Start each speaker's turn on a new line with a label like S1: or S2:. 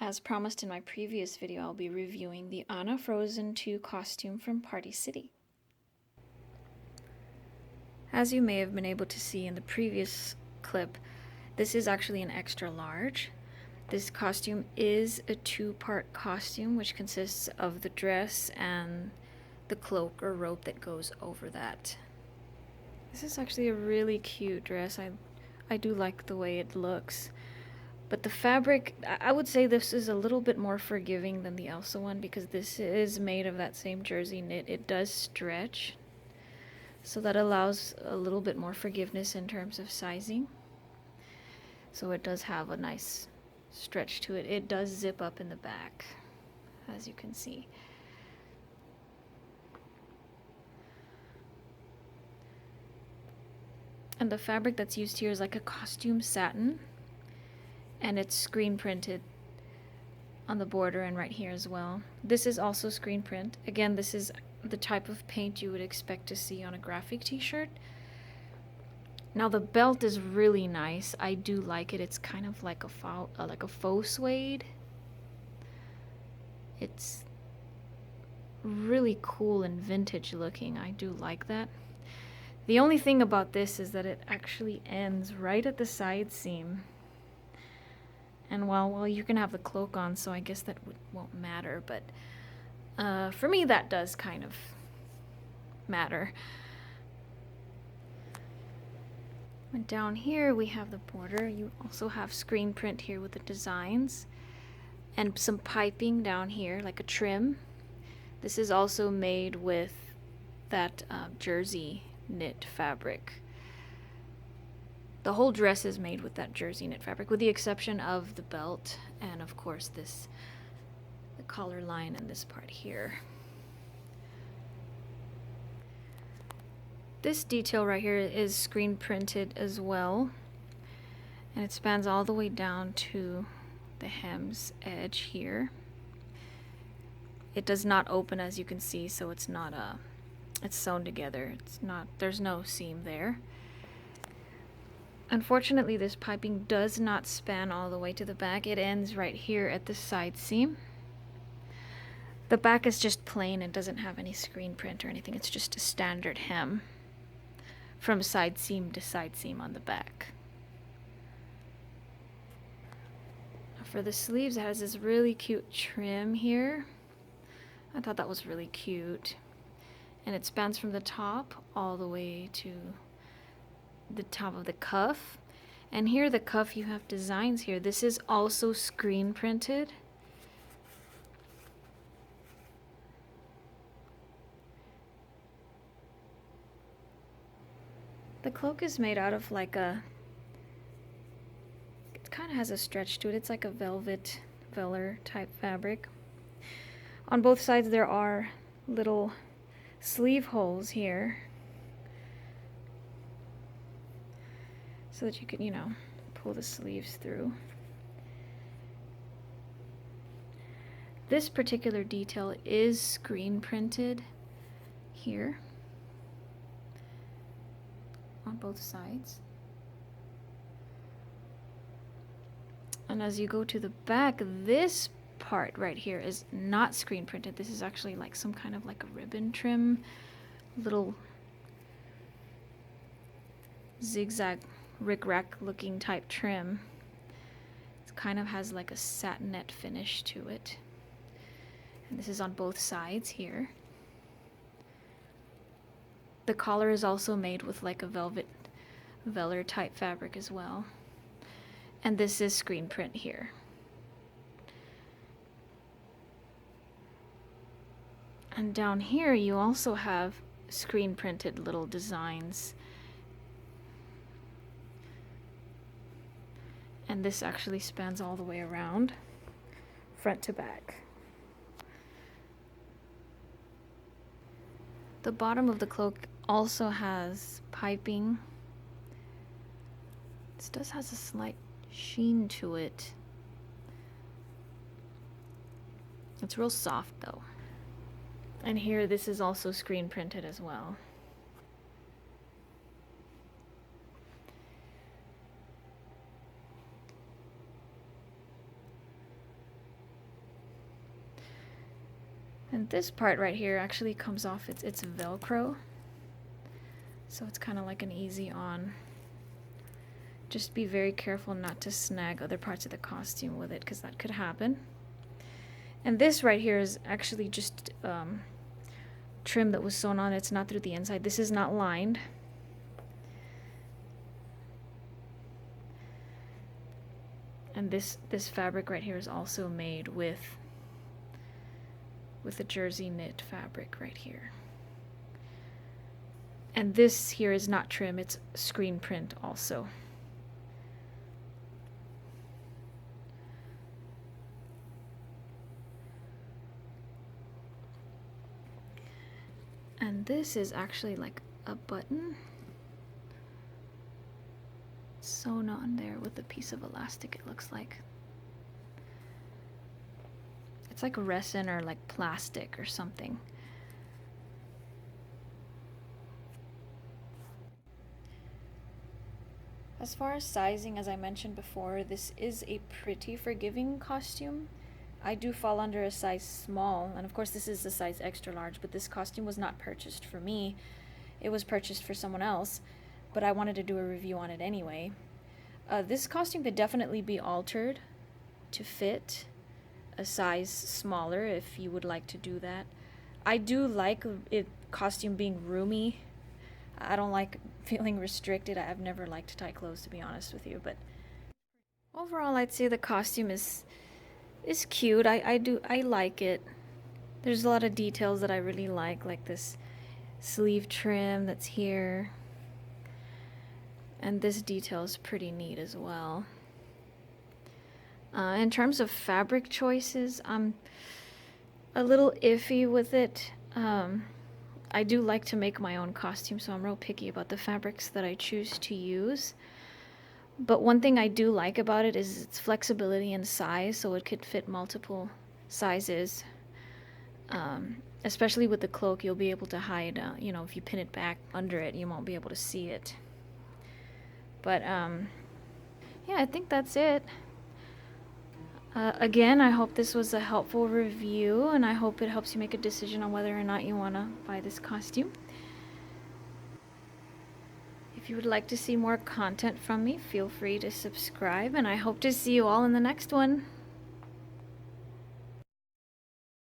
S1: As promised in my previous video, I'll be reviewing the Anna Frozen 2 costume from Party City. As you may have been able to see in the previous clip, this is actually an extra large. This costume is a two-part costume, which consists of the dress and the cloak or robe that goes over that. This is actually a really cute dress. I do like the way it looks. But the fabric, I would say this is a little bit more forgiving than the Elsa one because this is made of that same jersey knit. It does stretch, so that allows a little bit more forgiveness in terms of sizing. So it does have a nice stretch to it. It does zip up in the back, as you can see. And the fabric that's used here is like a costume satin. And it's screen printed on the border and right here as well. This is also screen print. Again, this is the type of paint you would expect to see on a graphic t-shirt. Now the belt is really nice. I do like it. It's kind of like a faux suede. It's really cool and vintage looking. I do like that. The only thing about this is that it actually ends right at the side seam. And well, you can have the cloak on, so I guess that won't matter. But for me, that does kind of matter. And down here, we have the border. You also have screen print here with the designs. And some piping down here, like a trim. This is also made with that jersey knit fabric. The whole dress is made with that jersey knit fabric, with the exception of the belt and, of course, the collar line and this part here. This detail right here is screen printed as well, and it spans all the way down to the hem's edge here. It does not open, as you can see, so it's sewn together. There's no seam there. Unfortunately, this piping does not span all the way to the back. It ends right here at the side seam. The back is just plain and doesn't have any screen print or anything. It's just a standard hem from side seam to side seam on the back. For the sleeves, it has this really cute trim here. I thought that was really cute. And it spans from the top all the way to the top of the cuff. And here the cuff, you have designs here. This is also screen printed. The cloak is made out of it kind of has a stretch to it. It's like a velour type fabric. On both sides there are little sleeve holes here, so that you can, pull the sleeves through. This particular detail is screen printed here on both sides. And as you go to the back, this part right here is not screen printed. This is actually like some kind of like a ribbon trim, little zigzag rick-rack looking type trim. It kind of has like a satinette finish to it. And this is on both sides here. The collar is also made with like a velour type fabric as well. And this is screen print here. And down here you also have screen printed little designs. And this actually spans all the way around, front to back. The bottom of the cloak also has piping. This does have a slight sheen to it. It's real soft though. And here this is also screen printed as well. And this part right here actually comes off, it's Velcro. So it's kind of like an easy on. Just be very careful not to snag other parts of the costume with it, because that could happen. And this right here is actually just trim that was sewn on. It's not through the inside. This is not lined. And this fabric right here is also made with a jersey knit fabric right here. And this here is not trim, it's screen print also. And this is actually like a button sewn on there with a piece of elastic, it looks like. It's like resin or like plastic or something. As far as sizing, as I mentioned before, this is a pretty forgiving costume. I do fall under a size small, and of course this is a size extra large, but this costume was not purchased for me. It was purchased for someone else, but I wanted to do a review on it anyway. This costume could definitely be altered to fit a size smaller if you would like to do that. I do like it costume being roomy. I don't like feeling restricted. I've never liked tight clothes, to be honest with you, but overall I'd say the costume is cute. I like it. There's a lot of details that I really like this sleeve trim that's here. And this detail is pretty neat as well. In terms of fabric choices, I'm a little iffy with it. I do like to make my own costume, so I'm real picky about the fabrics that I choose to use. But one thing I do like about it is its flexibility and size, so it could fit multiple sizes. Especially with the cloak, you'll be able to hide, you know, if you pin it back under it, you won't be able to see it. But, yeah, I think that's it. Again, I hope this was a helpful review, and I hope it helps you make a decision on whether or not you want to buy this costume. If you would like to see more content from me, feel free to subscribe, and I hope to see you all in the next one.